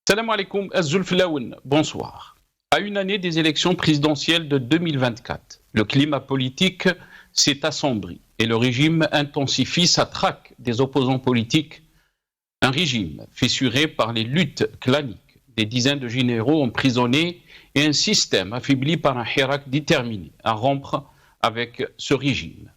Salam alaikum, Az-Zulflaoun, bonsoir. À une année des élections présidentielles de 2024, le climat politique s'est assombri et le régime intensifie sa traque des opposants politiques. Un régime fissuré par les luttes claniques, des dizaines de généraux emprisonnés et un système affaibli par un Hirak déterminé à rompre avec ce régime.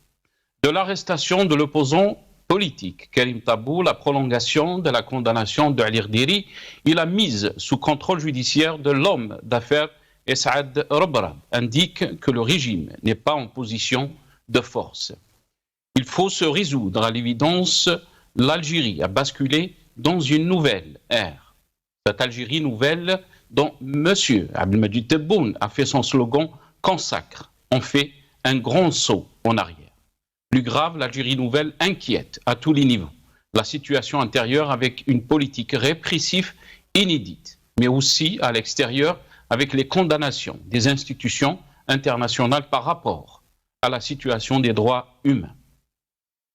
De l'arrestation de l'opposant politique Karim Tabou, la prolongation de la condamnation de Ali Rdiri et la mise sous contrôle judiciaire de l'homme d'affaires Esad Robrab indiquent que le régime n'est pas en position de force. Il faut se résoudre à l'évidence, l'Algérie a basculé dans une nouvelle ère. Cette Algérie nouvelle dont M. Abdelmadjid Tebboune a fait son slogan consacre, en fait un grand saut en arrière. Plus grave, l'Algérie nouvelle inquiète à tous les niveaux. La situation intérieure avec une politique répressive inédite, mais aussi à l'extérieur avec les condamnations des institutions internationales par rapport à la situation des droits humains.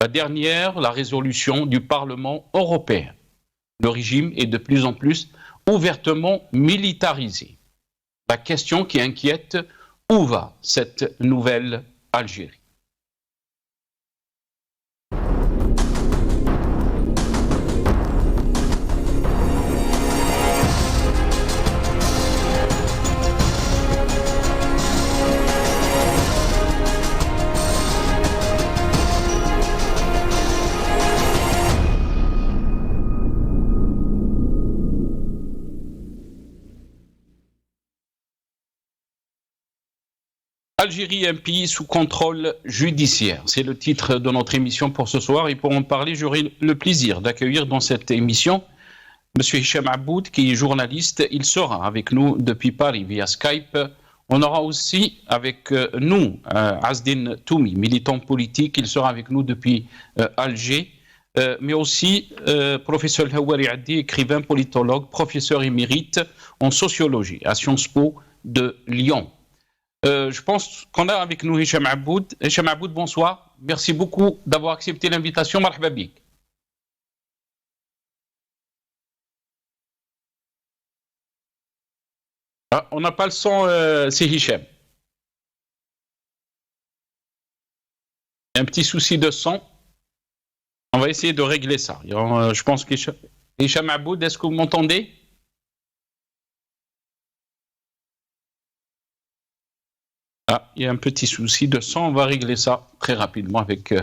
La dernière, la résolution du Parlement européen. Le régime est de plus en plus ouvertement militarisé. La question qui inquiète, où va cette nouvelle Algérie ? Algérie, un pays sous contrôle judiciaire. C'est le titre de notre émission pour ce soir. Et pour en parler, j'aurai le plaisir d'accueillir dans cette émission M. Hicham Aboud, qui est journaliste. Il sera avec nous depuis Paris via Skype. On aura aussi avec nous Azdine Toumi, militant politique. Il sera avec nous depuis Alger. Mais aussi professeur Hawari Addi, écrivain, politologue, professeur émérite en sociologie à Sciences Po de Lyon. Je pense qu'on a avec nous Hicham Aboud. Hicham Aboud, bonsoir. Merci beaucoup d'avoir accepté l'invitation. Marhaba bik. Ah, on n'a pas le son, c'est Hicham. Il y a un petit souci de son. On va essayer de régler ça. Je pense que Hicham Aboud, est-ce que vous m'entendez ? Ah, il y a un petit souci de son, on va régler ça très rapidement avec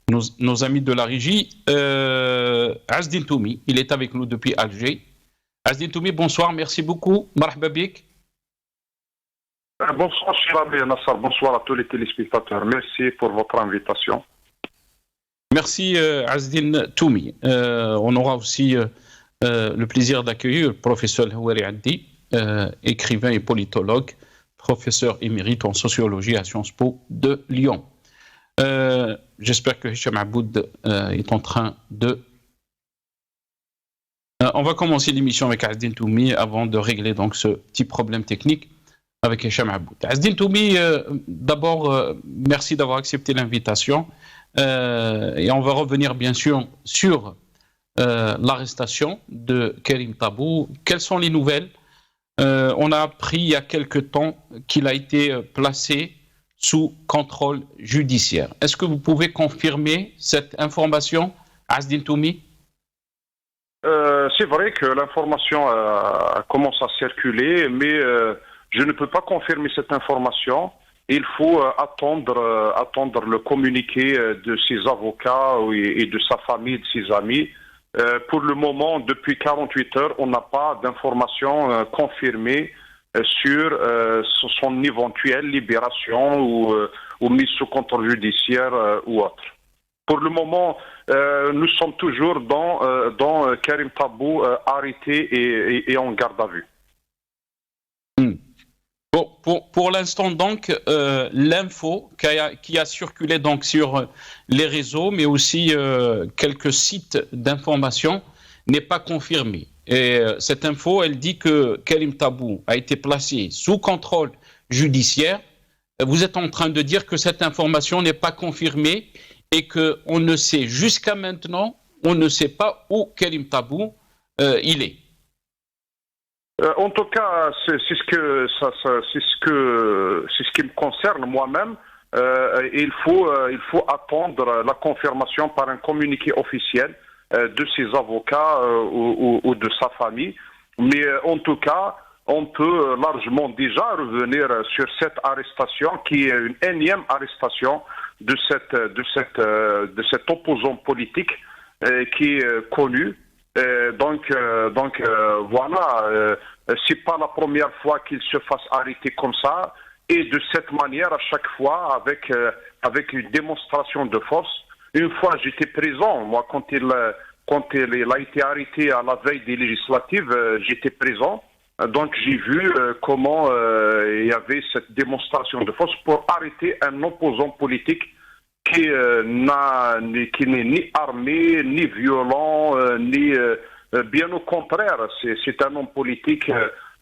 nos amis de la régie. Azdine Toumi, il est avec nous depuis Alger. Azdine Toumi, bonsoir, merci beaucoup. Marhaba bik. Bonsoir, Chirabi Nassar, bonsoir à tous les téléspectateurs. Merci pour votre invitation. Merci Azdine Toumi. On aura aussi le plaisir d'accueillir le professeur Hawari Addi, écrivain et politologue, professeur émérite en sociologie à Sciences Po de Lyon. J'espère que Hicham Aboud est en train de... on va commencer l'émission avec Azdine Toumi avant de régler donc ce petit problème technique avec Hicham Aboud. Azdine Toumi, d'abord, merci d'avoir accepté l'invitation et on va revenir bien sûr sur l'arrestation de Karim Tabou. Quelles sont les nouvelles ? On a appris il y a quelque temps qu'il a été placé sous contrôle judiciaire. Est-ce que vous pouvez confirmer cette information, Azdine Toumi ? C'est vrai que l'information commence à circuler, mais je ne peux pas confirmer cette information. Il faut attendre le communiqué de ses avocats et de sa famille, de ses amis. Pour le moment, depuis 48 heures, on n'a pas d'informations confirmées sur son éventuelle libération ou mise sous contrôle judiciaire ou autre. Pour le moment, nous sommes toujours dans Karim Tabou arrêté et en garde à vue. Pour l'instant, donc, l'info qui a circulé donc sur les réseaux, mais aussi quelques sites d'information, n'est pas confirmée. Et cette info, elle dit que Karim Tabou a été placé sous contrôle judiciaire. Vous êtes en train de dire que cette information n'est pas confirmée et qu'on ne sait jusqu'à maintenant, on ne sait pas où Karim Tabou il est. En tout cas, c'est ce qui me concerne moi-même. Il faut attendre la confirmation par un communiqué officiel de ses avocats ou de sa famille. Mais en tout cas, on peut largement déjà revenir sur cette arrestation qui est une énième arrestation de cet opposant politique qui est connu. Voilà, c'est pas la première fois qu'il se fasse arrêter comme ça, et de cette manière à chaque fois avec une démonstration de force. Une fois j'étais présent, moi quand il a été arrêté à la veille des législatives, j'étais présent. Donc j'ai vu comment il y avait cette démonstration de force pour arrêter un opposant politique qui n'est ni armé, ni violent, bien au contraire. C'est un homme politique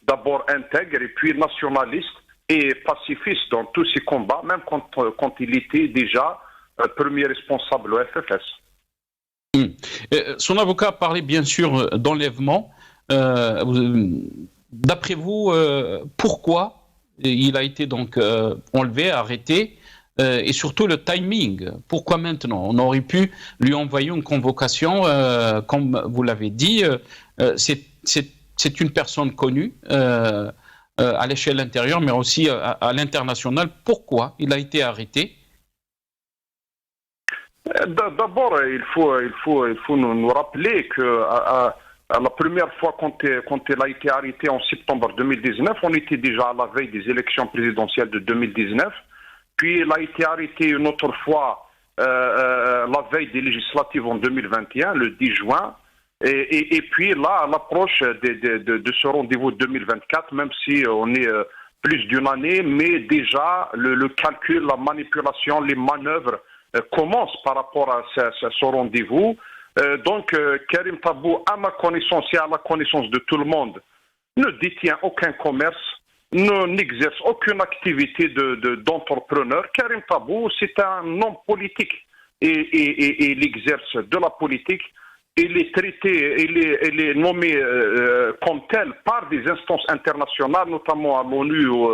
d'abord intègre et puis nationaliste et pacifiste dans tous ses combats, même quand il était déjà premier responsable au FFS. Son avocat parlait bien sûr d'enlèvement. D'après vous, pourquoi il a été donc enlevé, arrêté? Et surtout le timing. Pourquoi maintenant? On aurait pu lui envoyer une convocation, comme vous l'avez dit. C'est une personne connue à l'échelle intérieure, mais aussi à l'international. Pourquoi il a été arrêté? D'abord, il faut nous rappeler que la première fois quand il a été arrêté en septembre 2019, on était déjà à la veille des élections présidentielles de 2019. Puis il a été arrêté une autre fois la veille des législatives en 2021, le 10 juin. Et puis là, à l'approche de ce rendez-vous 2024, même si on est plus d'une année, mais déjà le calcul, la manipulation, les manœuvres commencent par rapport à ce rendez-vous. Donc Karim Tabou, à ma connaissance et à la connaissance de tout le monde, ne détient aucun commerce, n'exerce aucune activité d'entrepreneur. Karim Tabou, c'est un homme politique et il exerce de la politique. Il est traité, il est nommé comme tel par des instances internationales, notamment à l'ONU ou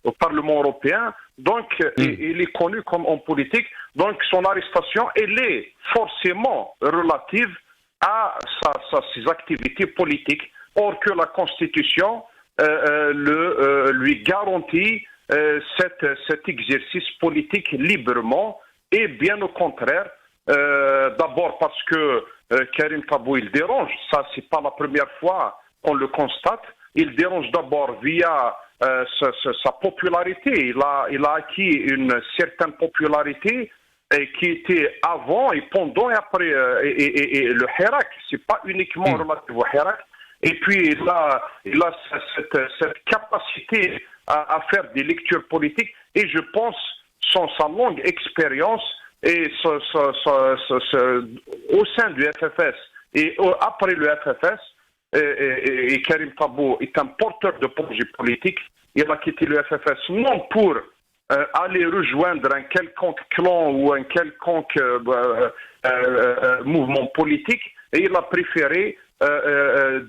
au Parlement européen. Donc, il est connu comme homme politique. Donc, son arrestation, elle est forcément relative à ses activités politiques. Or que la Constitution lui garantit cet exercice politique librement, et bien au contraire. D'abord parce que Karim Tabou, il dérange. Ça, c'est pas la première fois qu'on le constate. Il dérange d'abord via sa popularité. Il a acquis une certaine popularité qui était avant et pendant et après et le Hirak. C'est pas uniquement relatif au Hirak. Et puis il a cette capacité à faire des lectures politiques. Et je pense, sa longue expérience et au sein du FFS et après le FFS, et Karim Tabou est un porteur de projets politiques. Il a quitté le FFS non pour aller rejoindre un quelconque clan ou un quelconque mouvement politique, et il a préféré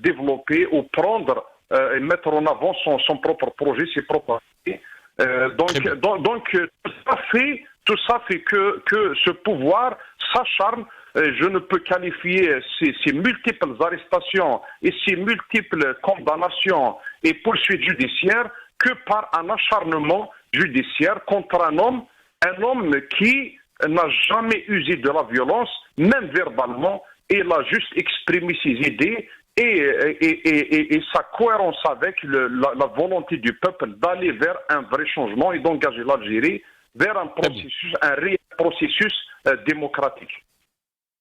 développer ou prendre et mettre en avant son propre projet, ses propres idées. Donc tout ça fait que ce pouvoir s'acharne. Je ne peux qualifier ces multiples arrestations et ces multiples condamnations et poursuites judiciaires que par un acharnement judiciaire contre un homme qui n'a jamais usé de la violence, même verbalement, et il a juste exprimé ses idées et sa cohérence avec la volonté du peuple d'aller vers un vrai changement et d'engager l'Algérie vers un réel processus démocratique.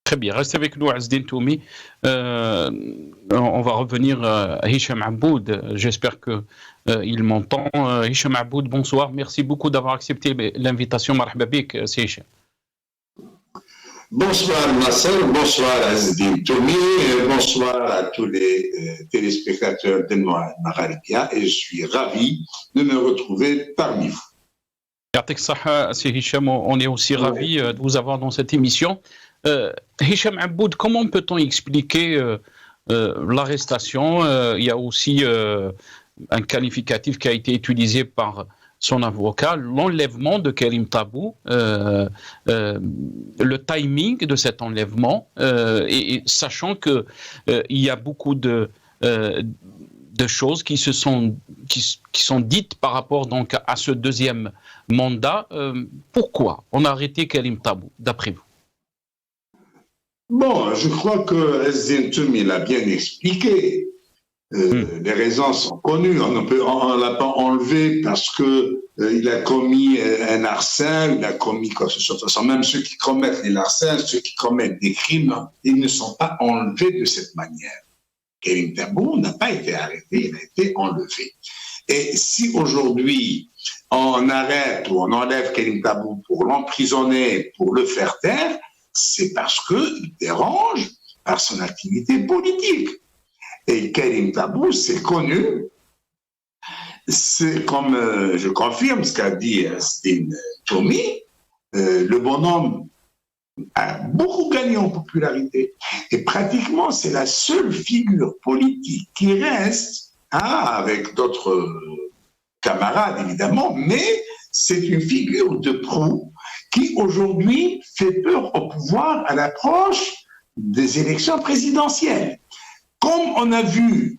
Très bien, restez avec nous, Azedine Toumi. On va revenir à Hicham Aboud. J'espère qu'il m'entend. Hicham Aboud, bonsoir. Merci beaucoup d'avoir accepté l'invitation. Marhaba bik, c'est Hicham. Bonsoir Nasser, bonsoir Azedine Toumi, bonsoir à tous les téléspectateurs de Magharibia, et je suis ravi de me retrouver parmi vous. C'est Hicham, on est aussi ravi de vous avoir dans cette émission. Hicham Aboud, comment peut-on expliquer l'arrestation, il y a aussi un qualificatif qui a été utilisé par son avocat, l'enlèvement de Karim Tabou, le timing de cet enlèvement, et sachant que il y a beaucoup de choses qui sont dites par rapport donc à ce deuxième mandat. Pourquoi on a arrêté Karim Tabou, d'après vous? Bon, je crois que Ezzine Toumi l'a bien expliqué. Les raisons sont connues. On ne l'a pas enlevé parce que il a commis un larcin, il a commis quoi que ce soit. Même ceux qui commettent les larcins, ceux qui commettent des crimes, ils ne sont pas enlevés de cette manière. Karim Tabou n'a pas été arrêté, il a été enlevé. Et si aujourd'hui on arrête ou on enlève Karim Tabou pour l'emprisonner, pour le faire taire, c'est parce qu'il dérange par son activité politique. Et Karim Tabou, c'est connu, c'est comme je confirme ce qu'a dit Ezzine Toumi, le bonhomme a beaucoup gagné en popularité. Et pratiquement, c'est la seule figure politique qui reste, avec d'autres camarades évidemment, mais c'est une figure de proue qui aujourd'hui fait peur au pouvoir à l'approche des élections présidentielles. Comme on a vu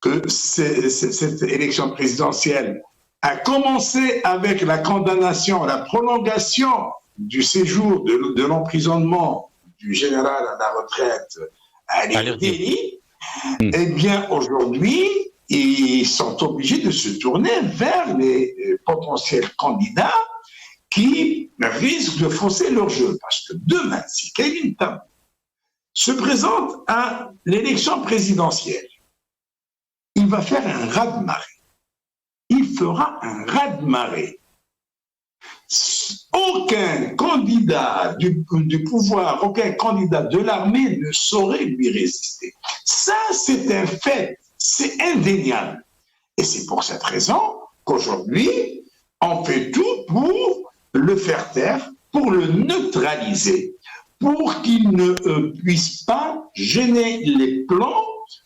que cette élection présidentielle a commencé avec la condamnation, la prolongation du séjour de l'emprisonnement du général à la retraite Ali Deli, eh bien aujourd'hui, ils sont obligés de se tourner vers les potentiels candidats qui risquent de fausser leur jeu. Parce que demain, si Karim Tabou se présente à l'élection présidentielle, il va faire un raz-de-marée. Il fera un raz-de-marée. Aucun candidat du pouvoir, aucun candidat de l'armée ne saurait lui résister. Ça, c'est un fait, c'est indéniable. Et c'est pour cette raison qu'aujourd'hui, on fait tout pour le faire taire, pour le neutraliser, pour qu'il ne puisse pas gêner les plans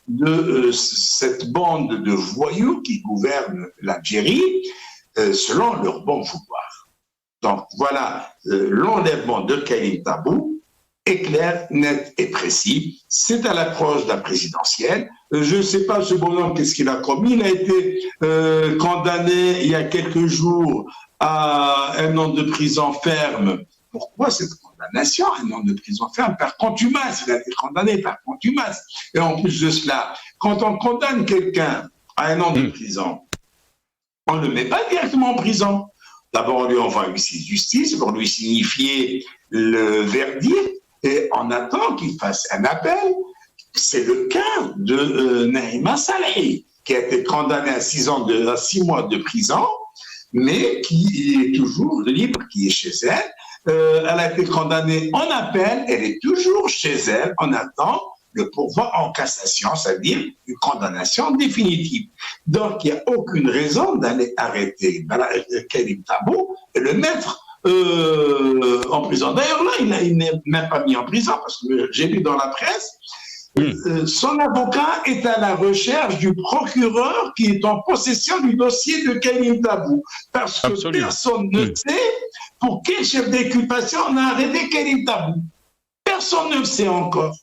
de cette bande de voyous qui gouverne l'Algérie selon leur bon vouloir. Donc voilà, l'enlèvement de Karim Tabou est clair, net et précis. C'est à l'approche de la présidentielle. Je ne sais pas ce bonhomme qu'est-ce qu'il a commis. Il a été condamné il y a quelques jours à 1 an de prison ferme. Pourquoi cette condamnation, 1 an de prison ferme, par contumace? Il a été condamné par contumace. Et en plus de cela, quand on condamne quelqu'un à 1 an de prison, on ne le met pas directement en prison. D'abord, on lui envoie huissier de justice pour lui signifier le verdict et on attend qu'il fasse un appel. C'est le cas de Naïma Saleh, qui a été condamnée à 6 mois de prison, mais qui est toujours libre, qui est chez elle. Elle a été condamnée en appel, elle est toujours chez elle, on attend le pourvoi en cassation, c'est-à-dire une condamnation définitive. Donc, il n'y a aucune raison d'aller arrêter Karim Tabou et le mettre en prison. D'ailleurs, là, il n'est même pas mis en prison, parce que j'ai lu dans la presse, son avocat est à la recherche du procureur qui est en possession du dossier de Karim Tabou. Parce que personne ne sait pour quel chef d'inculpation on a arrêté Karim Tabou. Personne ne le sait encore.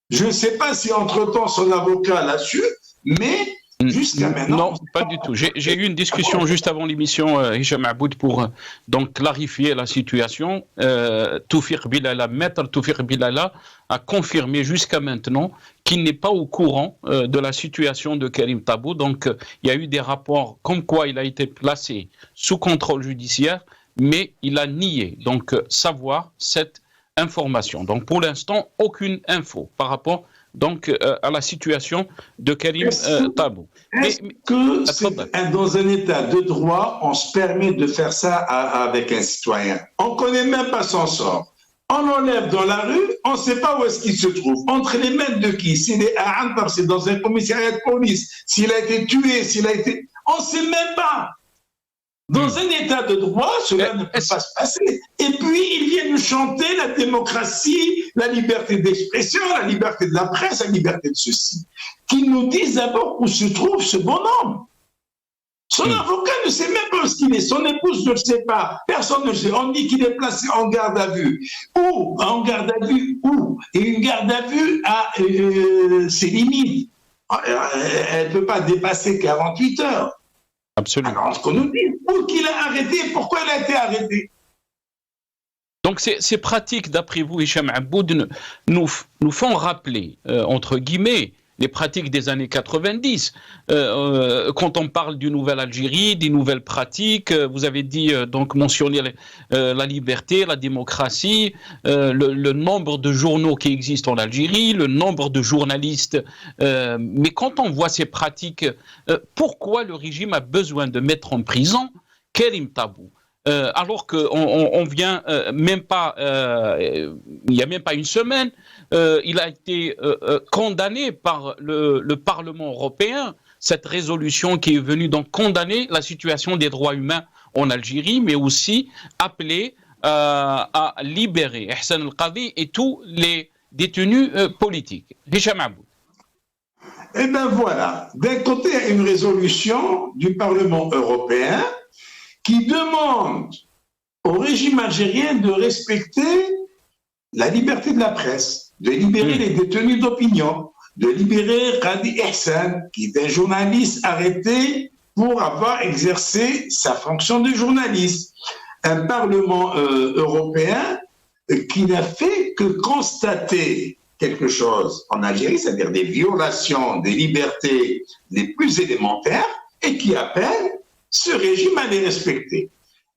Je ne sais pas si entre-temps son avocat l'a su, mais jusqu'à maintenant... Non, pas du tout. J'ai eu une discussion juste avant l'émission, Hicham Aboud, pour donc clarifier la situation. Toufiq Bilala, maître Toufiq Bilala, a confirmé jusqu'à maintenant qu'il n'est pas au courant de la situation de Karim Tabou. Donc, il y a eu des rapports comme quoi il a été placé sous contrôle judiciaire, mais il a nié donc savoir cette information. Donc, pour l'instant, aucune info par rapport donc à la situation de Karim Tabou. Est-ce que dans un état de droit, on se permet de faire ça avec un citoyen? On ne connaît même pas son sort. On l'enlève dans la rue, on ne sait pas où est-ce qu'il se trouve. Entre les mains de qui? S'il est à Antar, c'est dans un commissariat de police. S'il a été tué, s'il a été... On ne sait même pas. Dans un état de droit, cela ne peut pas se passer. Et puis, ils viennent nous chanter la démocratie, la liberté d'expression, la liberté de la presse, la liberté de ceci. Qu'ils nous disent d'abord où se trouve ce bonhomme. Son avocat ne sait même pas ce qu'il est, son épouse ne le sait pas, personne ne le sait. On dit qu'il est placé en garde à vue. Où? En garde à vue, où? Et une garde à vue a ses limites. Elle ne peut pas dépasser 48 heures. Absolument. Alors, ce qu'on nous dit, où qu'il a arrêté, pourquoi il a été arrêté? Donc ces pratiques, d'après vous, Hicham Aboud, nous font rappeler, entre guillemets, les pratiques des années 90. Quand on parle d'une nouvelle Algérie, des nouvelles pratiques, vous avez dit, donc mentionné la liberté, la démocratie, le nombre de journaux qui existent en Algérie, le nombre de journalistes. Mais quand on voit ces pratiques, pourquoi le régime a besoin de mettre en prison Karim Tabou alors qu'on vient même pas, il n'y a même pas une semaine, il a été condamné par le Parlement européen, cette résolution qui est venue donc condamner la situation des droits humains en Algérie, mais aussi appeler à libérer Hassan El-Qadi et tous les détenus politiques. Hicham Aboud. Eh bien voilà, d'un côté, il y a une résolution du Parlement européen qui demande au régime algérien de respecter la liberté de la presse, de libérer les détenus d'opinion, de libérer Qadi Ihsan, qui est un journaliste arrêté pour avoir exercé sa fonction de journaliste. Un Parlement européen qui n'a fait que constater quelque chose en Algérie, c'est-à-dire des violations des libertés les plus élémentaires, et qui appelle ce régime à les respecter.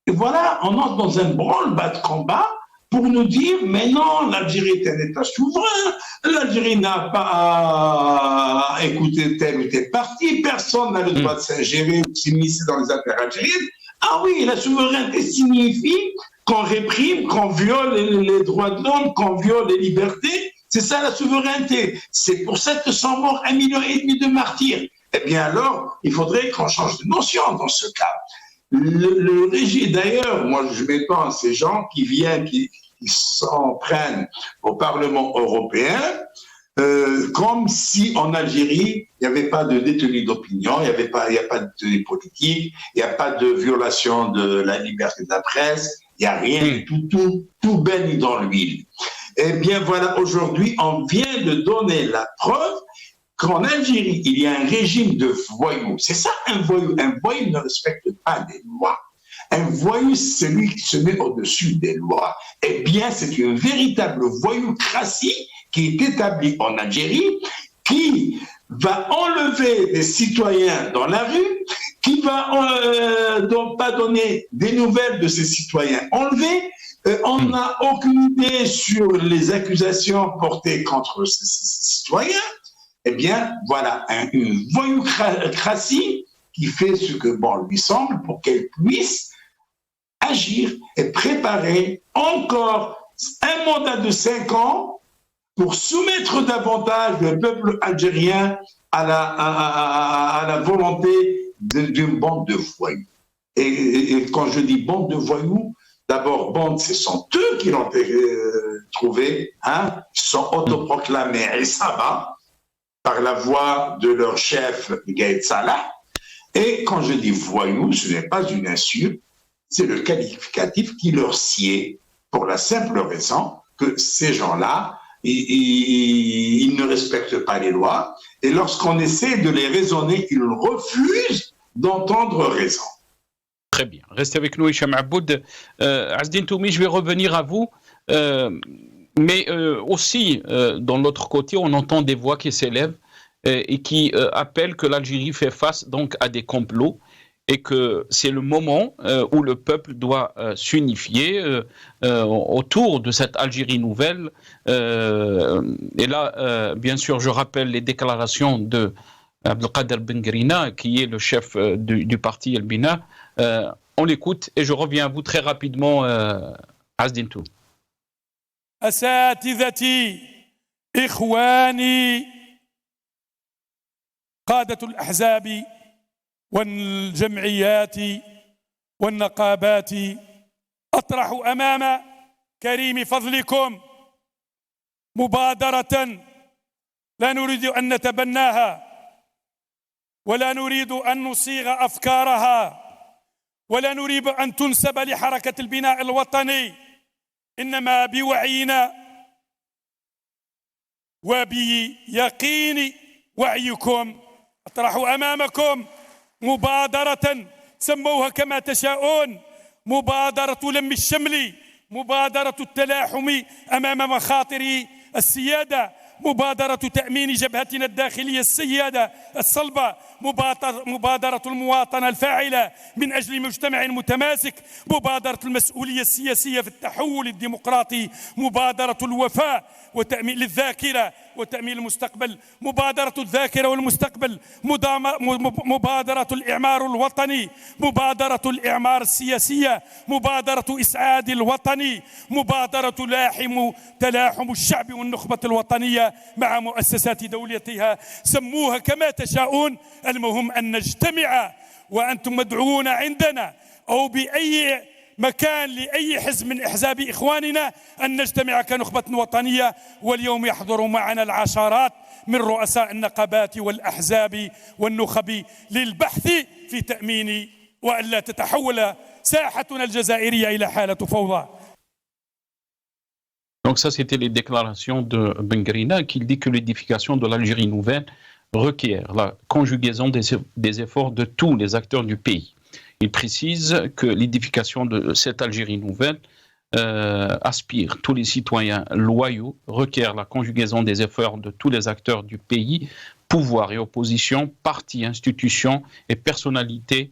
Et voilà, on entre dans un branle-bas de combat pour nous dire, mais non, l'Algérie est un État souverain, l'Algérie n'a pas à écouter tel ou tel parti, personne n'a le droit de s'ingérer ou de s'immiscer dans les affaires algériennes. Ah oui, la souveraineté signifie qu'on réprime, qu'on viole les droits de l'homme, qu'on viole les libertés. C'est ça la souveraineté. C'est pour ça que sont morts 1,5 million de martyrs. Eh bien alors, il faudrait qu'on change de notion dans ce cas. Le régime, d'ailleurs, moi je m'étonne ces gens qui viennent, qui s'en prennent au Parlement européen, comme si en Algérie, il n'y avait pas de détenus d'opinion, il n'y a pas de détenus politiques, il n'y a pas de violation de la liberté de la presse, il n'y a rien, tout baigne dans l'huile. Eh bien voilà, aujourd'hui, on vient de donner la preuve qu'en Algérie, il y a un régime de voyous. C'est ça un voyou. Un voyou ne respecte pas des lois. Un voyou, c'est celui qui se met au-dessus des lois. Eh bien, c'est une véritable voyoucratie qui est établie en Algérie, qui va enlever des citoyens dans la rue, qui va donc pas donner des nouvelles de ces citoyens enlevés. On n'a aucune idée sur les accusations portées contre ces citoyens. Eh bien, voilà, une voyoucratie qui fait ce que bon lui semble pour qu'elle puisse agir et préparer encore un mandat de 5 ans pour soumettre davantage le peuple algérien à la volonté d'une bande de voyous. Et quand je dis bande de voyous, d'abord, bande, ce sont eux qui l'ont trouvé, hein, ils sont autoproclamés et ça va, par la voix de leur chef, Gaïd Salah. Et quand je dis voyou, ce n'est pas une insulte, c'est le qualificatif qui leur sied, pour la simple raison que ces gens-là, ils ne respectent pas les lois, et lorsqu'on essaie de les raisonner, ils refusent d'entendre raison. Très bien. Restez avec nous, Hicham Aboud. Azdine Toumi, je vais revenir à vous. Mais aussi, dans l'autre côté, on entend des voix qui s'élèvent et qui appellent que l'Algérie fait face donc à des complots et que c'est le moment où le peuple doit s'unifier autour de cette Algérie nouvelle. Et là, bien sûr, je rappelle les déclarations de Abdelkader Bengrina, qui est le chef du parti El Bina. On l'écoute et je reviens à vous très rapidement, Azdine Toumi. أساتذتي إخواني قادة الأحزاب والجمعيات والنقابات أطرح أمام كريم فضلكم مبادرة لا نريد أن نتبناها ولا نريد أن نصيغ أفكارها ولا نريد أن تنسب لحركة البناء الوطني، إنما بوعينا وبيقين وعيكم أطرح أمامكم مبادرة سموها كما تشاءون، مبادرة لم الشمل، مبادرة التلاحم أمام مخاطر السيادة، مبادرة تأمين جبهتنا الداخلية السيادة الصلبة، مبادرة المواطنة الفاعلة من أجل مجتمع متماسك، مبادرة المسؤولية السياسية في التحول الديمقراطي، مبادرة الوفاء وتأمين للذاكرة وتأمين المستقبل، مبادرة الذاكرة والمستقبل، مبادرة الإعمار الوطني، مبادرة الإعمار السياسية، مبادرة إسعاد الوطني، مبادرة تلاحم الشعب والنخبة الوطنية مع مؤسسات دولتها، سموها كما تشاءون، المهم أن نجتمع وأنتم مدعوون عندنا أو بأي مكان لأي حزب من أحزاب إخواننا أن نجتمع كنخبة وطنية. واليوم يحضر معنا العشرات من رؤساء النقابات والأحزاب والنخب للبحث في تأمين وألا تتحول ساحتنا الجزائرية إلى حالة فوضى. Donc ça, c'était les déclarations de Bengrina qui dit que l'édification de l'Algérie nouvelle requiert la conjugaison des efforts de tous les acteurs du pays. Il précise que l'édification de cette Algérie nouvelle aspire tous les citoyens loyaux, requiert la conjugaison des efforts de tous les acteurs du pays, pouvoir et opposition, partis, institutions et personnalités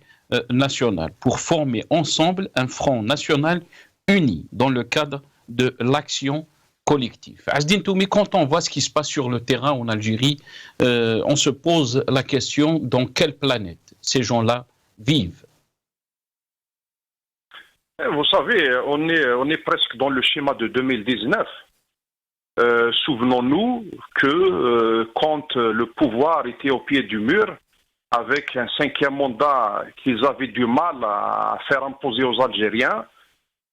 nationales, pour former ensemble un front national uni dans le cadre de l'action collective. Azdine Toumi, quand on voit ce qui se passe sur le terrain en Algérie, on se pose la question dans quelle planète ces gens-là vivent. Vous savez, on est presque dans le schéma de 2019. Souvenons-nous que quand le pouvoir était au pied du mur, avec un 5e mandat qu'ils avaient du mal à faire imposer aux Algériens,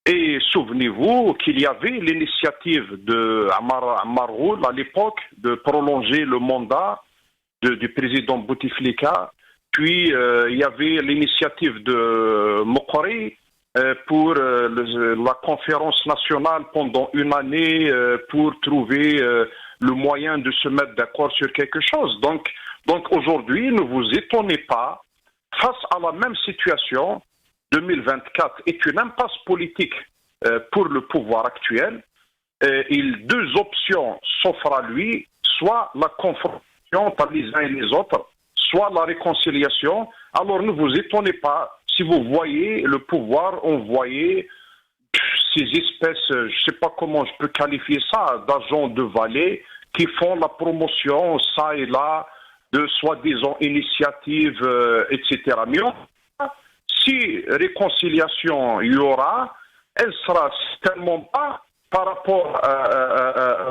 et souvenez-vous qu'il y avait l'initiative de Ammar Ould à l'époque de prolonger le mandat du président Bouteflika, puis il y avait l'initiative de Mokri pour la conférence nationale pendant une année pour trouver le moyen de se mettre d'accord sur quelque chose. Donc aujourd'hui, ne vous étonnez pas, face à la même situation, 2024 est une impasse politique pour le pouvoir actuel. Deux options s'offrent à lui, soit la confrontation par les uns et les autres, soit la réconciliation. Alors ne vous étonnez pas si vous voyez le pouvoir envoyer ces espèces, je ne sais pas comment je peux qualifier ça, d'agents de valet qui font la promotion, ça et là, de soi-disant initiatives, etc. Mais si réconciliation il y aura, elle sera certainement pas par rapport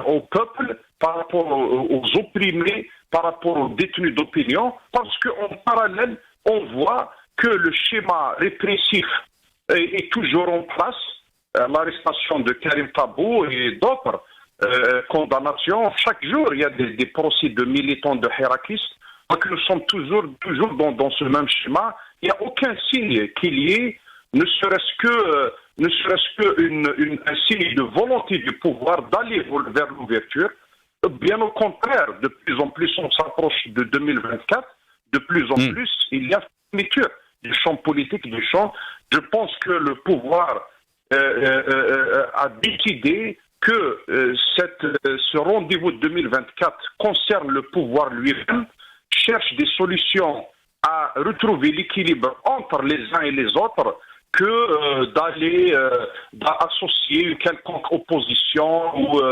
au peuple, par rapport aux opprimés, par rapport aux détenus d'opinion, parce qu'en parallèle, on voit que le schéma répressif est toujours en place, l'arrestation de Karim Tabou et d'autres condamnations. Chaque jour, il y a des procès de militants de Hérakistes. Donc nous sommes toujours dans ce même schéma. Il n'y a aucun signe qu'il y ait, ne serait-ce qu'un signe de volonté du pouvoir d'aller vers l'ouverture. Bien au contraire, de plus en plus on s'approche de 2024, de plus en plus il y a fermeture du champ politique, du champ. Je pense que le pouvoir a décidé que ce rendez-vous de 2024 concerne le pouvoir lui-même, cherche des solutions à retrouver l'équilibre entre les uns et les autres que d'aller associer une quelconque opposition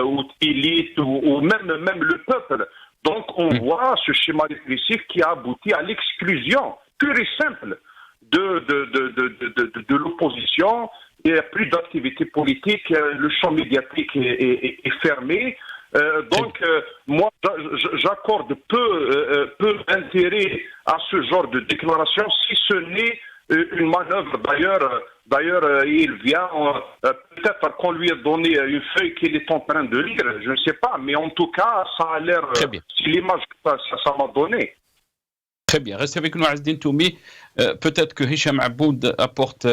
ou élite ou même le peuple. Donc on voit ce schéma répressif qui a abouti à l'exclusion pure et simple de l'opposition. Il n'y a plus d'activité politique, le champ médiatique est fermé. Moi, j'accorde peu d'intérêt à ce genre de déclaration, si ce n'est une manœuvre. D'ailleurs, il vient, peut-être qu'on lui a donné une feuille qu'il est en train de lire, je ne sais pas, mais en tout cas, ça a l'air, c'est l'image que ça m'a donné. Très bien, restez avec nous, Azedine Toumi. Peut-être que Hicham Aboud apporte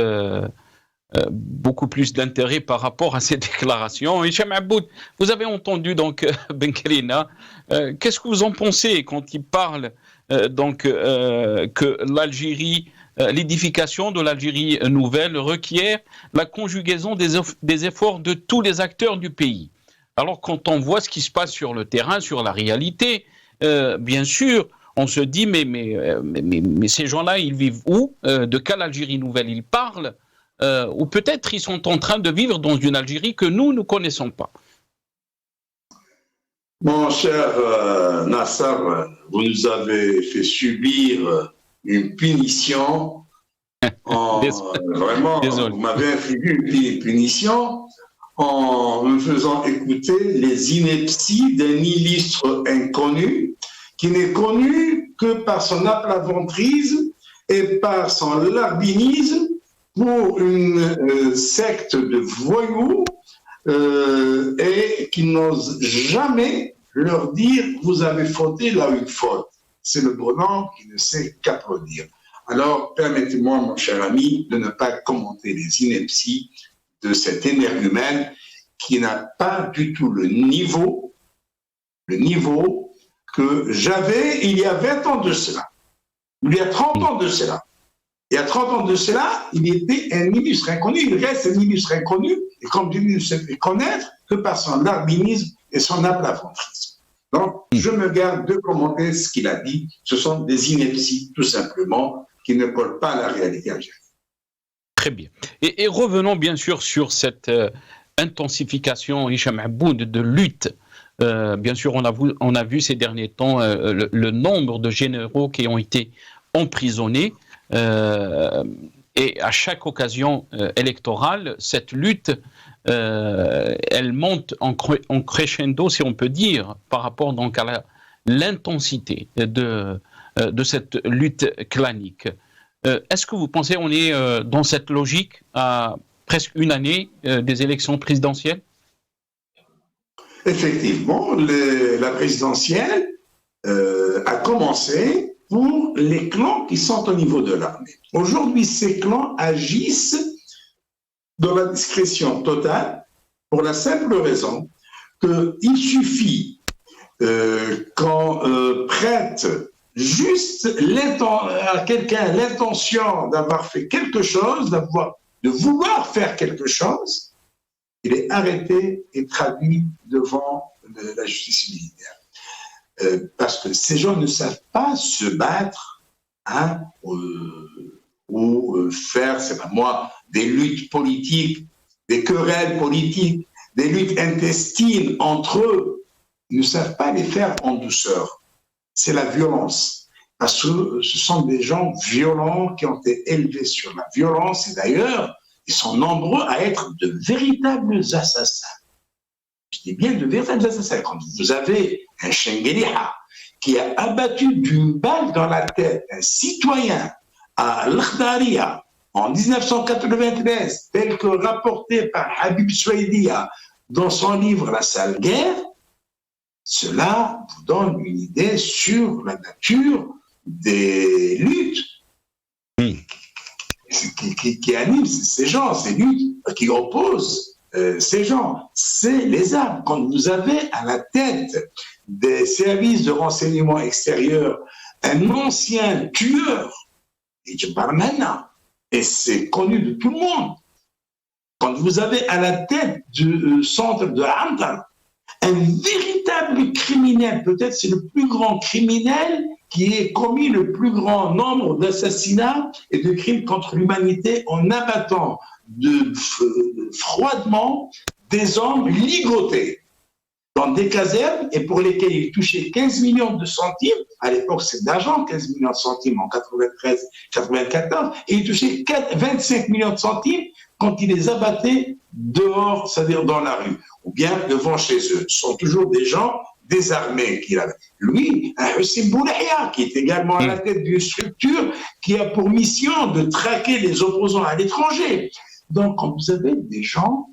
beaucoup plus d'intérêt par rapport à ces déclarations. Hicham Aboud, vous avez entendu donc Benkrina. Qu'est-ce que vous en pensez quand il parle que l'Algérie, l'édification de l'Algérie nouvelle requiert la conjugaison des efforts de tous les acteurs du pays? Alors quand on voit ce qui se passe sur le terrain, sur la réalité, bien sûr, on se dit mais ces gens-là, ils vivent où? De quelle Algérie nouvelle ils parlent? Ou peut-être ils sont en train de vivre dans une Algérie que nous ne connaissons pas. Mon cher Nassar, vous nous avez fait subir une punition. Vraiment, Désolé. vous m'avez infligé une punition en me faisant écouter les inepties d'un illustre inconnu qui n'est connu que par son aplaventrise et par son larbinisme pour une secte de voyous et qui n'ose jamais leur dire « vous avez fauté là une faute ». C'est le bonhomme qui ne sait qu'applaudir. Alors, permettez-moi, mon cher ami, de ne pas commenter les inepties de cet énergumène qui n'a pas du tout le niveau que j'avais il y a 20 ans de cela, il y a 30 ans de cela. Il y a 30 ans de cela, il était un illustre inconnu, il reste un illustre inconnu, et comme Dieu ne se fait connaître que par son larbinisme et son aplaventrisme. Donc, je me garde de commenter ce qu'il a dit. Ce sont des inepties, tout simplement, qui ne collent pas à la réalité algérienne. Très bien. Et revenons bien sûr sur cette intensification, Hicham Aboud, de lutte. Bien sûr, on a vu ces derniers temps le nombre de généraux qui ont été emprisonnés. Et à chaque occasion électorale, cette lutte, elle monte en crescendo, si on peut dire, par rapport donc à l'intensité de cette lutte clanique. Est-ce que vous pensez qu'on est dans cette logique à presque une année des élections présidentielles? Effectivement, la présidentielle a commencé pour les clans qui sont au niveau de l'armée. Aujourd'hui, ces clans agissent dans la discrétion totale pour la simple raison qu'il suffit qu'on prête juste à quelqu'un l'intention d'avoir fait quelque chose, de vouloir faire quelque chose, il est arrêté et traduit devant la justice militaire. Parce que ces gens ne savent pas se battre ou faire, c'est pas moi, des luttes politiques, des querelles politiques, des luttes intestines entre eux. Ils ne savent pas les faire en douceur. C'est la violence. Parce que ce sont des gens violents qui ont été élevés sur la violence et d'ailleurs, ils sont nombreux à être de véritables assassins. Je dis bien de véritables assassins. Quand vous avez un Chengueliha qui a abattu d'une balle dans la tête un citoyen à l'Akhdaria en 1993, tel que rapporté par Habib Souaidia dans son livre La Sale Guerre, cela vous donne une idée sur la nature des luttes qui animent ces gens, ces luttes qui opposent ces gens, c'est les armes. Quand vous avez à la tête des services de renseignement extérieur un ancien tueur, et c'est connu de tout le monde, quand vous avez à la tête du centre de Hamdan un véritable criminel, peut-être c'est le plus grand criminel qui ait commis le plus grand nombre d'assassinats et de crimes contre l'humanité en abattant froidement des hommes ligotés dans des casernes et pour lesquels il touchait 15 millions de centimes, à l'époque c'est d'argent, 15 millions de centimes en 93-94, et il touchait 25 millions de centimes quand il les abattait dehors, c'est-à-dire dans la rue, ou bien devant chez eux. Ce sont toujours des gens des armées qu'il avait. Lui, Hussein Boulahia, qui est également à la tête d'une structure qui a pour mission de traquer les opposants à l'étranger. Donc, quand vous avez des gens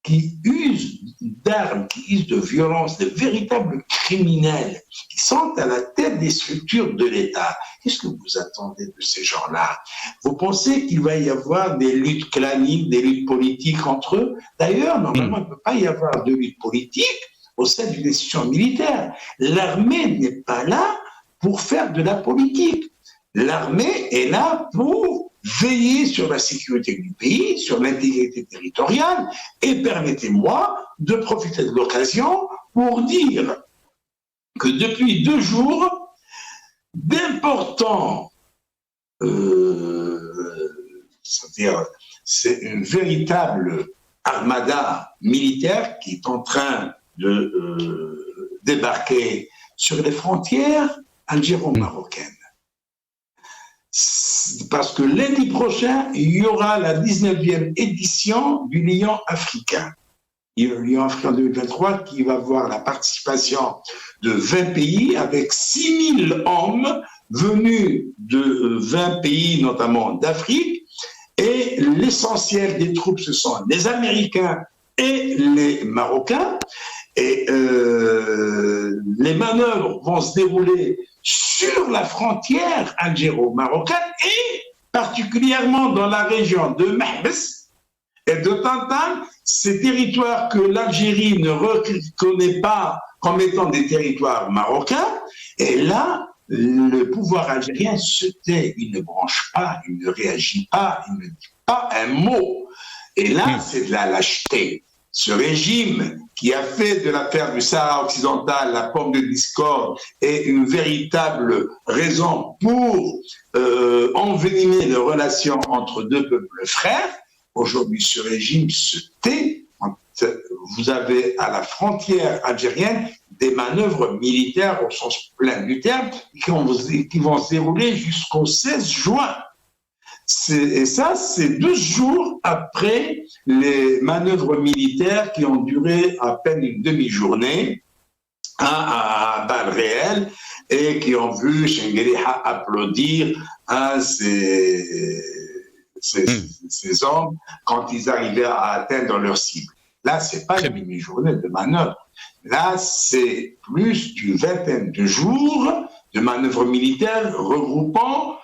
qui usent d'armes, qui usent de violence, de véritables criminels, qui sont à la tête des structures de l'État, qu'est-ce que vous attendez de ces gens-là? Vous pensez qu'il va y avoir des luttes claniques, des luttes politiques entre eux? D'ailleurs, normalement, il ne peut pas y avoir de lutte politique au sein d'une institution militaire. L'armée n'est pas là pour faire de la politique. L'armée est là pour veiller sur la sécurité du pays, sur l'intégrité territoriale, et permettez-moi de profiter de l'occasion pour dire que depuis 2 jours, d'importants, c'est-à-dire c'est une véritable armada militaire qui est en train de débarquer sur les frontières algéro-marocaines. Parce que lundi prochain, il y aura la 19e édition du Lion africain. Le Lion africain 2023 qui va voir la participation de 20 pays avec 6000 hommes venus de 20 pays, notamment d'Afrique. Et l'essentiel des troupes, ce sont les Américains et les Marocains. Et les manœuvres vont se dérouler sur la frontière algéro-marocaine et particulièrement dans la région de Mahbes et de Tantan, ces territoires que l'Algérie ne reconnaît pas comme étant des territoires marocains. Et là, le pouvoir algérien se tait, il ne branche pas, il ne réagit pas, il ne dit pas un mot. Et là, c'est de la lâcheté. Ce régime qui a fait de l'affaire du Sahara occidental la pomme de discorde est une véritable raison pour envenimer les relations entre 2 peuples frères. Aujourd'hui, ce régime se tait. Vous avez à la frontière algérienne des manœuvres militaires au sens plein du terme qui vont se dérouler jusqu'au 16 juin. Et ça, c'est 12 jours après les manœuvres militaires qui ont duré à peine une demi-journée à balles réelles et qui ont vu Chengueliha applaudir ces hommes quand ils arrivaient à atteindre leur cible. Là, ce n'est pas une demi-journée de manœuvre. Là, c'est plus d'une vingtaine de jours de manœuvres militaires regroupant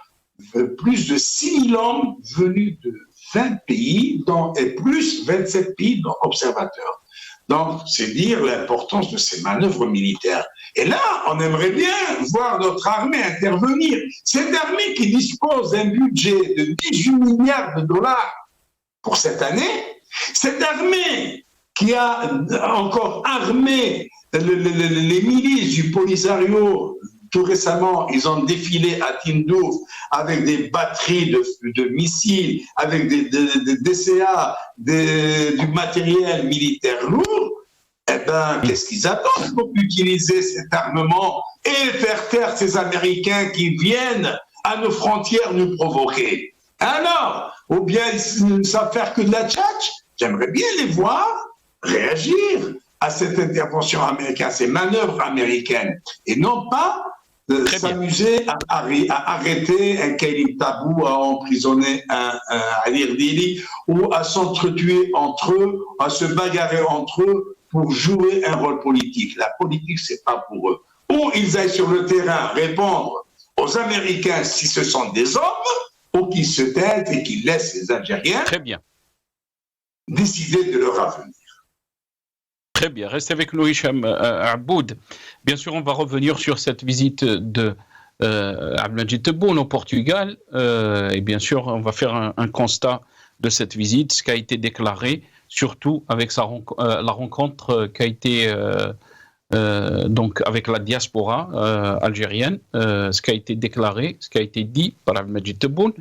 plus de 6000 hommes venus de 20 pays, et plus 27 pays observateurs. Donc, c'est dire l'importance de ces manœuvres militaires. Et là, on aimerait bien voir notre armée intervenir. Cette armée qui dispose d'un budget de 18 milliards de dollars pour cette année, cette armée qui a encore armé les milices du Polisario. Tout récemment, ils ont défilé à Tindouf avec des batteries de missiles, avec des DCA, du matériel militaire lourd. Eh bien, qu'est-ce qu'ils attendent pour utiliser cet armement et faire taire ces Américains qui viennent à nos frontières nous provoquer? Alors, ou bien ils ne savent faire que de la tchatch? J'aimerais bien les voir réagir à cette intervention américaine, ces manœuvres américaines, et non pas s'amuser à arrêter un Khalim Tabou, à emprisonner un Ali Rdili, ou à s'entretuer entre eux, à se bagarrer entre eux pour jouer un rôle politique. La politique, c'est pas pour eux. Ou ils aillent sur le terrain répondre aux Américains si ce sont des hommes, ou qu'ils se taisent et qu'ils laissent les Algériens décider de leur avenir. Très bien, restez avec nous Hicham Aboud. Bien sûr, on va revenir sur cette visite de Abdelmadjid Tebboune au Portugal. Et bien sûr, on va faire un constat de cette visite, ce qui a été déclaré, surtout avec la rencontre qui a été donc avec la diaspora algérienne, ce qui a été déclaré, ce qui a été dit par Abdelmadjid Tebboune.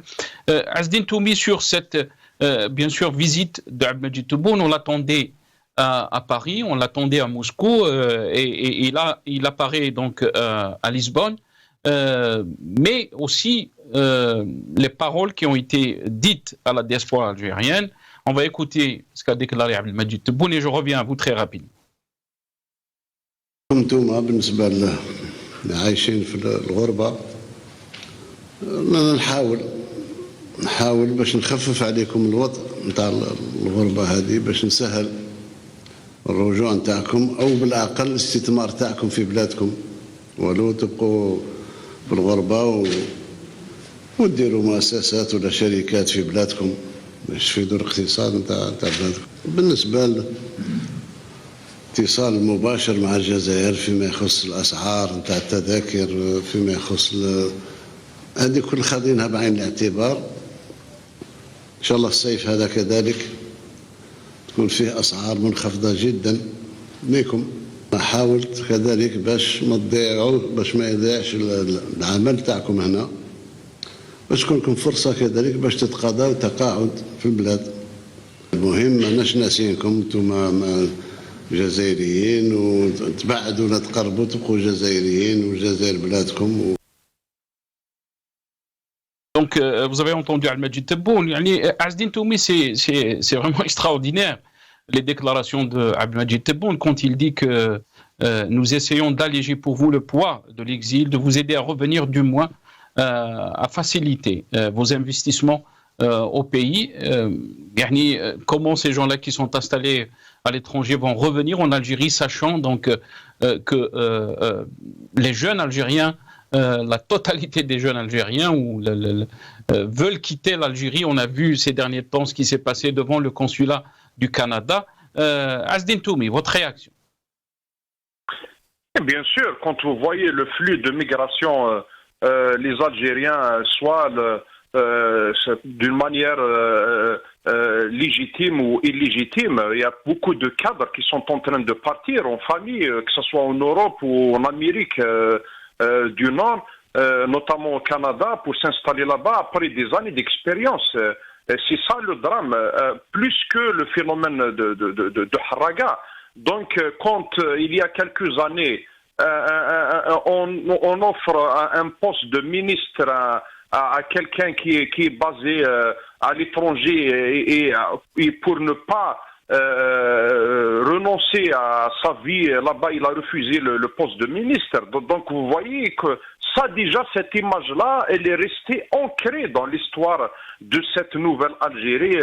Azdine Toumi, sur cette bien sûr visite d'Abdelmadjid Tebboune, on l'attendait à Paris, on l'attendait à Moscou, et là, il apparaît donc à Lisbonne, mais aussi les paroles qui ont été dites à la diaspora algérienne. On va écouter ce qu'a déclaré Abdelmadjid Tebboune et je reviens à vous très rapidement. انتم بالنسبة اللي عايشين في الغربة، نحاول باش نخفف عليكم الوطء نتاع الغربة هذه، باش نسهل الرجوع نتاعكم، أو بالأقل الاستثمار تاعكم في بلادكم، ولو تبقوا في الغربة ونديروا مؤسسات ولا شركات في بلادكم باش تفيدوا الاقتصاد نتاع بلادكم. بالنسبة الاتصال المباشر مع الجزائر فيما يخص الأسعار نتاع التذاكر، فيما يخص هذه كل خاذينها بعين الاعتبار. إن شاء الله الصيف هذا كذلك تكون فيه أسعار منخفضة جدا ليكم. حاولت كذلك باش ما يضيعش العمل تاعكم هنا، باش تكون لكم فرصة كذلك باش تتقاضوا تقاعد في البلاد. المهم ماناش ناسينكم، انتم جزائريين، وتبعدوا ولا تقربوا تبقوا جزائريين، والجزائر بلادكم. Donc, vous avez entendu Al-Majid Tebboune. Azdine Toumi, c'est vraiment extraordinaire, les déclarations de Al-Majid Tebboune, quand il dit que nous essayons d'alléger pour vous le poids de l'exil, de vous aider à revenir, du moins à faciliter vos investissements au pays. Comment ces gens-là qui sont installés à l'étranger vont revenir en Algérie, sachant donc que les jeunes Algériens, la totalité des jeunes Algériens veulent quitter l'Algérie. On a vu ces derniers temps ce qui s'est passé devant le consulat du Canada. Azdine Toumi, votre réaction? Bien sûr, quand vous voyez le flux de migration, les Algériens, soit d'une manière légitime ou illégitime, il y a beaucoup de cadres qui sont en train de partir en famille, que ce soit en Europe ou en Amérique du Nord, notamment au Canada, pour s'installer là-bas après des années d'expérience. C'est ça le drame, plus que le phénomène de Haraga. Donc, quand il y a quelques années, on offre un poste de ministre à quelqu'un qui est basé à l'étranger et pour ne pas renoncer à sa vie là-bas, il a refusé le poste de ministre. Donc vous voyez que ça déjà, cette image-là, elle est restée ancrée dans l'histoire de cette nouvelle Algérie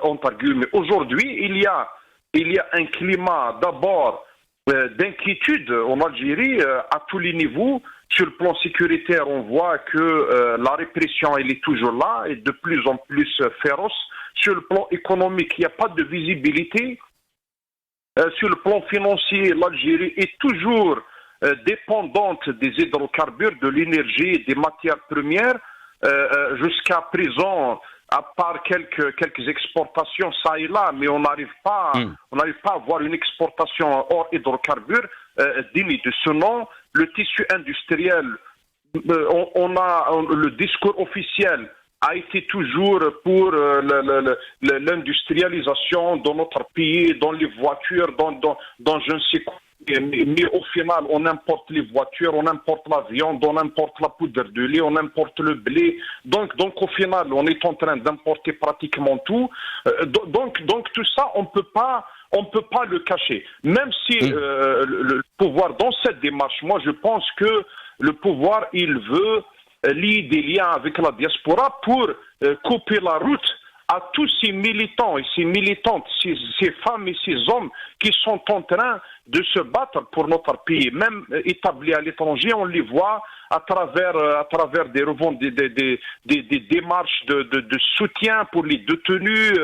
entre guillemets. Aujourd'hui, il y a un climat d'abord d'inquiétude en Algérie à tous les niveaux. Sur le plan sécuritaire, on voit que la répression elle est toujours là et de plus en plus féroce. Sur le plan économique, il n'y a pas de visibilité. Sur le plan financier, l'Algérie est toujours dépendante des hydrocarbures, de l'énergie, des matières premières. Jusqu'à présent, à part quelques exportations ça et là, mais on n'arrive pas à avoir une exportation hors hydrocarbures digne de ce nom. Le tissu industriel, le discours officiel a été toujours pour l'industrialisation dans notre pays, dans les voitures, dans je ne sais quoi. Mais au final, on importe les voitures, on importe la viande, on importe la poudre de lait, on importe le blé. Donc au final, on est en train d'importer pratiquement tout. Donc tout ça, on peut pas le cacher. Même si le pouvoir, dans cette démarche, moi je pense que le pouvoir, il veut lier des liens avec la diaspora pour couper la route à tous ces militants et ces militantes, ces femmes et ces hommes qui sont en train de se battre pour notre pays, même établis à l'étranger, on les voit à travers des démarches de soutien pour les détenus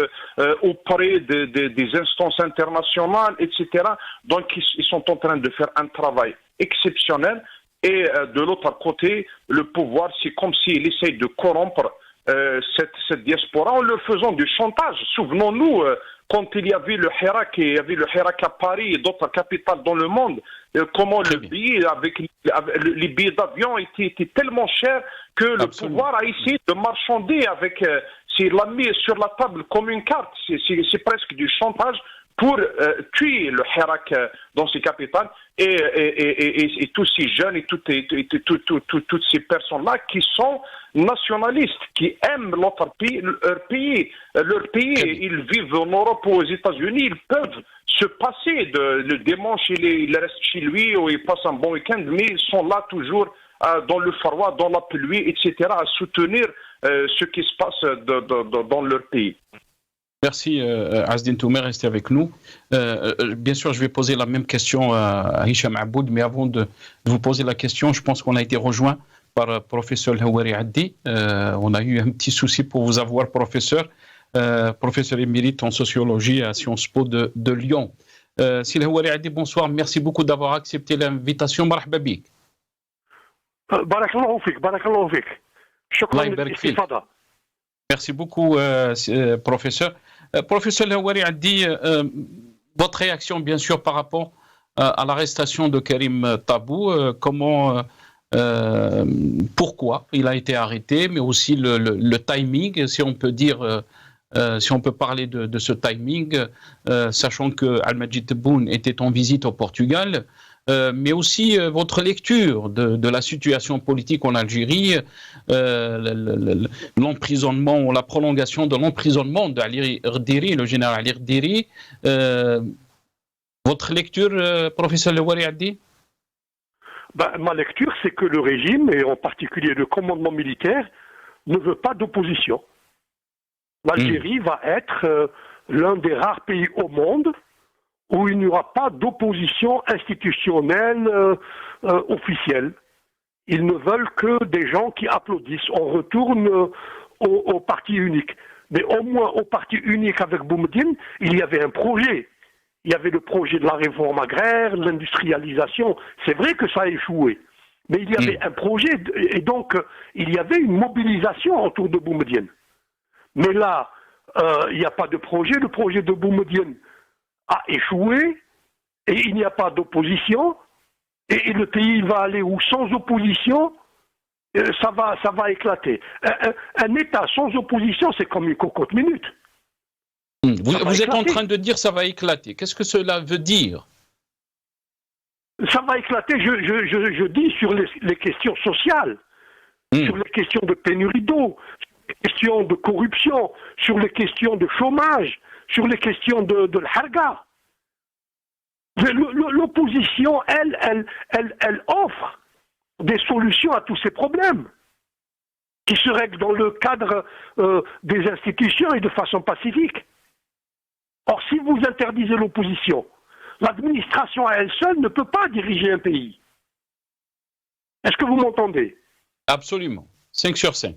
auprès des instances internationales, etc. Donc ils sont en train de faire un travail exceptionnel. Et de l'autre côté, le pouvoir, c'est comme s'il essaye de corrompre cette diaspora en leur faisant du chantage. Souvenons-nous, quand il y avait le Hirak, et il y avait le Hirak à Paris et d'autres capitales dans le monde, comment le billet, avec les billets d'avion étaient tellement chers que le pouvoir a essayé de marchander avec, s'il l'a mis sur la table comme une carte. C'est presque du chantage pour tuer le Hirak dans ses capitales et tous ces jeunes et toutes ces personnes-là qui sont nationalistes, qui aiment leur pays. Ils vivent en Europe ou aux États-Unis, ils peuvent se passer le dimanche, ils restent chez lui ou ils passent un bon week-end, mais ils sont là toujours dans le froid, dans la pluie, etc., à soutenir ce qui se passe dans leur pays. Merci Azdin Toumer, restez avec nous. Bien sûr, je vais poser la même question à Hicham Aboud, mais avant de vous poser la question, je pense qu'on a été rejoint par professeur Houari Addi. On a eu un petit souci pour vous avoir, professeur émérite en sociologie à Sciences Po de Lyon. Sil Houari Addi, bonsoir, merci beaucoup d'avoir accepté l'invitation. Marhaba bik. Barakallahu fik, barakallahu fik. Shukran al-istifada. Merci beaucoup, professeur. Professeur Houari Addi, votre réaction, bien sûr, par rapport à l'arrestation de Karim Tabou, pourquoi il a été arrêté, mais aussi le timing, si on peut dire, si on peut parler de ce timing, sachant que Al-Majid Tebboune était en visite au Portugal, mais aussi votre lecture de la situation politique en Algérie, l'emprisonnement ou la prolongation de l'emprisonnement d'Ali Irdiri, le général Ali Irdiri. Votre lecture, professeur Houari Addi? Ma lecture, c'est que le régime, et en particulier le commandement militaire, ne veut pas d'opposition. L'Algérie va être l'un des rares pays au monde où il n'y aura pas d'opposition institutionnelle officielle. Ils ne veulent que des gens qui applaudissent. On retourne au parti unique. Mais au moins au parti unique avec Boumediene, il y avait un projet. Il y avait le projet de la réforme agraire, l'industrialisation. C'est vrai que ça a échoué. Mais il y avait un projet, et donc il y avait une mobilisation autour de Boumediene. Mais là, il n'y a pas de projet. Le projet de Boumediene a échoué, et il n'y a pas d'opposition, et le pays va aller où sans opposition, ça va éclater. Un État sans opposition, c'est comme une cocotte minute. Vous êtes en train de dire ça va éclater. Qu'est-ce que cela veut dire? Ça va éclater, je dis, sur les questions sociales, sur les questions de pénurie d'eau, sur les questions de corruption, sur les questions de chômage, sur les questions de l'harga. L'opposition, elle offre des solutions à tous ces problèmes qui se règlent dans le cadre des institutions et de façon pacifique. Or, si vous interdisez l'opposition, l'administration à elle seule ne peut pas diriger un pays. Est-ce que vous m'entendez? Absolument. 5 sur 5.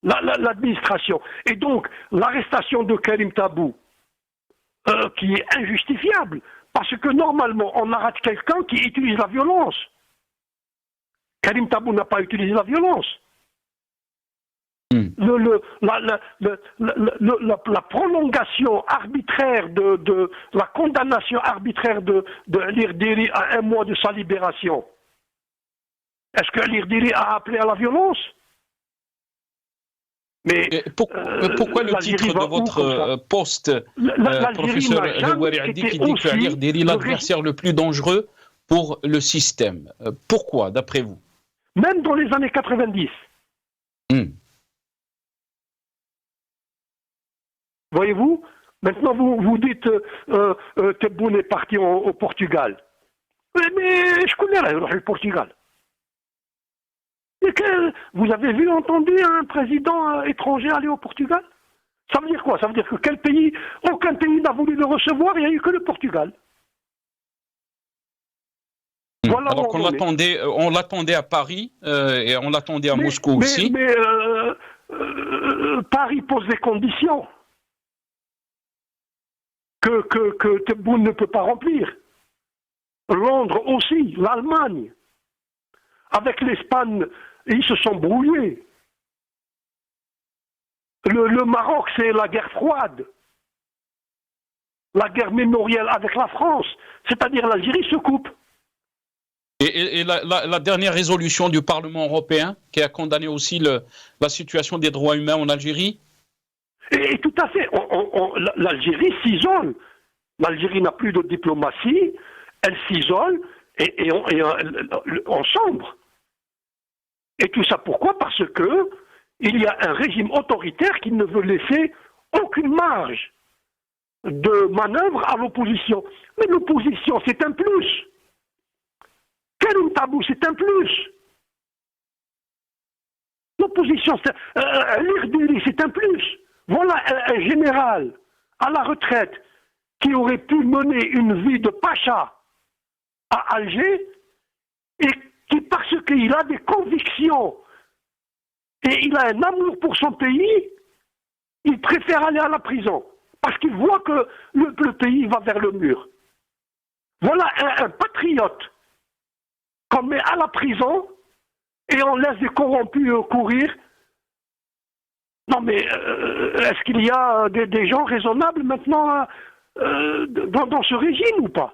L'administration. Et donc, l'arrestation de Karim Tabou, qui est injustifiable, parce que normalement, on arrête quelqu'un qui utilise la violence. Karim Tabou n'a pas utilisé la violence. La prolongation arbitraire de la condamnation arbitraire de l'Irdiri à 1 mois de sa libération. Est-ce que l'Irdiri a appelé à la violence? Mais pourquoi le titre de votre poste, professeur Houari Addi, qui dit que Ali Irdiri est l'adversaire le plus dangereux pour le système? Pourquoi, d'après vous? Même dans les années 90. Voyez-vous, maintenant vous dites Tebboune est parti au Portugal. Mais je connais le Portugal. Et vous avez vu, entendu un président étranger aller au Portugal? Ça veut dire quoi? Ça veut dire que aucun pays n'a voulu le recevoir, il n'y a eu que le Portugal. Voilà. Alors qu'on l'attendait à Paris et on l'attendait à Moscou aussi. Mais Paris pose des conditions que Tebboune ne peut pas remplir. Londres aussi, l'Allemagne. Avec l'Espagne, ils se sont brouillés. Le Maroc, c'est la guerre froide. La guerre mémorielle avec la France. C'est-à-dire l'Algérie se coupe. Et la dernière résolution du Parlement européen qui a condamné aussi la situation des droits humains en Algérie? Et tout à fait. L'Algérie s'isole. L'Algérie n'a plus de diplomatie, elle s'isole et on sombre. Et tout ça pourquoi? Parce que il y a un régime autoritaire qui ne veut laisser aucune marge de manœuvre à l'opposition. Mais l'opposition, c'est un plus. Quel tabou, c'est un plus. L'opposition, l'Irdiri, c'est un plus. Voilà un général à la retraite qui aurait pu mener une vie de pacha à Alger et qui, parce qu'il a des convictions et il a un amour pour son pays, il préfère aller à la prison parce qu'il voit que le pays va vers le mur. Voilà un patriote qu'on met à la prison et on laisse des corrompus courir. Non mais est-ce qu'il y a des gens raisonnables maintenant dans ce régime ou pas?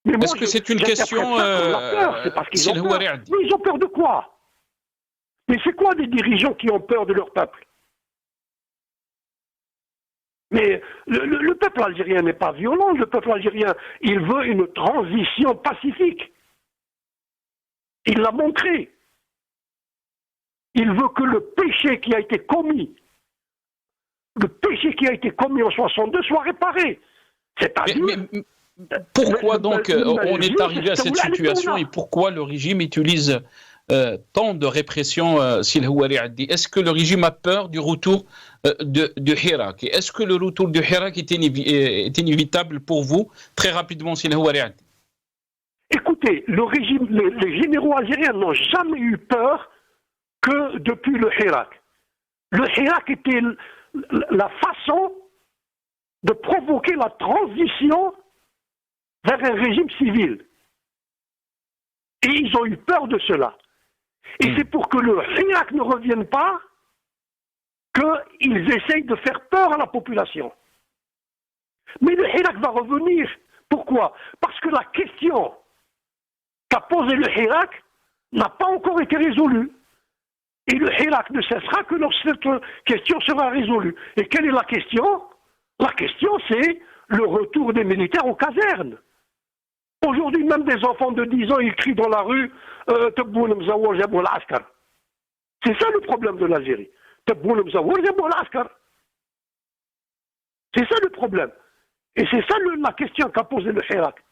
Est-ce que c'est une question c'est parce qu'ils ont peur. Mais ils ont peur de quoi? Mais c'est quoi des dirigeants qui ont peur de leur peuple? Mais le peuple algérien n'est pas violent. Le peuple algérien, il veut une transition pacifique. Il l'a montré. Il veut que le péché qui a été commis, en 62 soit réparé. C'est-à-dire... Pourquoi donc on est arrivé à cette situation et pourquoi le régime utilise tant de répression, Sil Houari Addi? Est-ce que le régime a peur du retour de Hirak? Est-ce que le retour de Hirak est inévitable pour vous? Très rapidement, Sil Houari Addi. Écoutez, les généraux algériens n'ont jamais eu peur que depuis le Hirak. Le Hirak était la façon de provoquer la transition vers un régime civil. Et ils ont eu peur de cela. Et c'est pour que le Hirak ne revienne pas qu'ils essayent de faire peur à la population. Mais le Hirak va revenir. Pourquoi? Parce que la question qu'a posée le Hirak n'a pas encore été résolue. Et le Hirak ne cessera que lorsque cette question sera résolue. Et quelle est la question? La question, c'est le retour des militaires aux casernes. Aujourd'hui, même des enfants de 10 ans, ils crient dans la rue « Tebboul Mzawar Jabou al-Askar ». C'est ça le problème de l'Algérie. « Tebboul Mzawar Jabou al-Askar ». C'est ça le problème. Et c'est ça la question qu'a posée le Hirak.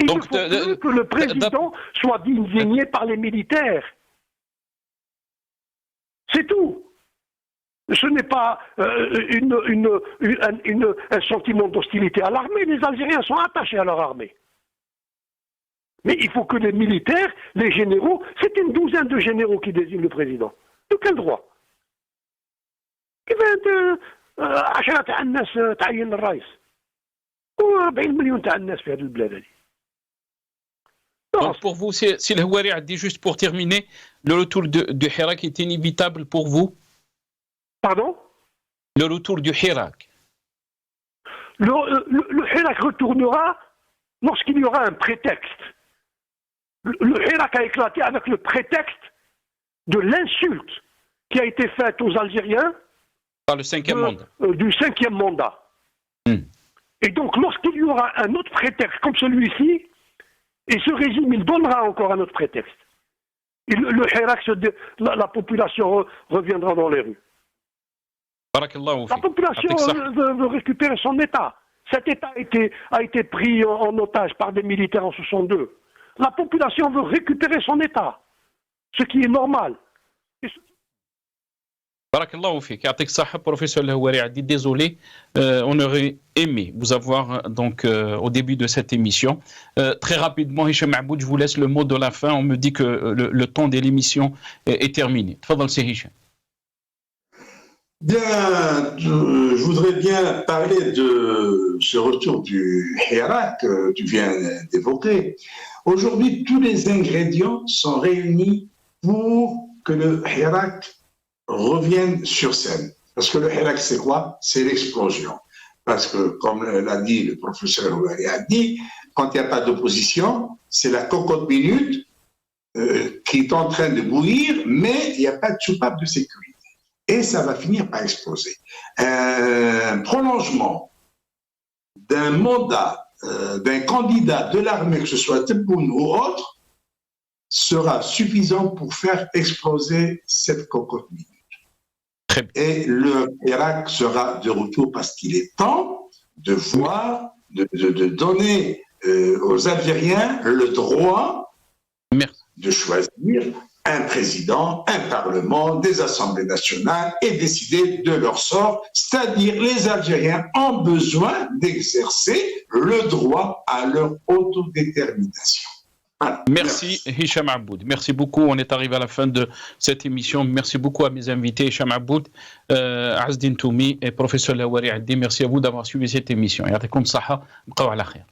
Il ne faut plus que le président soit désigné par les militaires. C'est tout. Ce n'est pas un sentiment d'hostilité à l'armée. Les Algériens sont attachés à leur armée. Mais il faut que les militaires, les généraux, c'est une douzaine de généraux qui désignent le président. De quel droit? Donc pour vous, Sil Houari Addi, juste pour terminer, le retour de Hirak est inévitable pour vous? Pardon? Le retour du Hirak. Le Hirak retournera lorsqu'il y aura un prétexte. Le Hirak a éclaté avec le prétexte de l'insulte qui a été faite aux Algériens par le cinquième mandat. Du cinquième mandat. Et donc, lorsqu'il y aura un autre prétexte comme celui-ci, et ce régime, il donnera encore un autre prétexte. Le Hirak, la population reviendra dans les rues. La population veut récupérer son État. Cet État a été pris en otage par des militaires en 62. La population veut récupérer son État, ce qui est normal. Barakallahu fik, Yatik Sahha, professeur Houari Addi, désolé, on aurait aimé vous avoir donc au début de cette émission. Très rapidement, Hicham Mahmoud, je vous laisse le mot de la fin. On me dit que le temps de l'émission est terminé. Tfadal, c'est Hicham. Bien, je voudrais bien parler de ce retour du Hirak que tu viens d'évoquer. Aujourd'hui, tous les ingrédients sont réunis pour que le Hirak revienne sur scène. Parce que le Hirak, c'est quoi? C'est l'explosion. Parce que, comme l'a dit le professeur Houari Addi, quand il n'y a pas d'opposition, c'est la cocotte minute qui est en train de bouillir, mais il n'y a pas de soupape de sécurité. Et ça va finir par exploser. Un prolongement d'un mandat d'un candidat de l'armée, que ce soit Tebboune ou autre, sera suffisant pour faire exploser cette cocotte minute. Et le Irak sera de retour parce qu'il est temps de voir, de donner aux Algériens le droit de choisir un président, un parlement, des assemblées nationales et décider de leur sort. C'est-à-dire les Algériens ont besoin d'exercer le droit à leur autodétermination. Voilà. Merci Hicham Aboud. Merci beaucoup. On est arrivé à la fin de cette émission. Merci beaucoup à mes invités Hicham Aboud, Azdine Toumi et professeur Lawari Addi. Merci à vous d'avoir suivi cette émission. Ya'tikum saha, bqaw ala khair.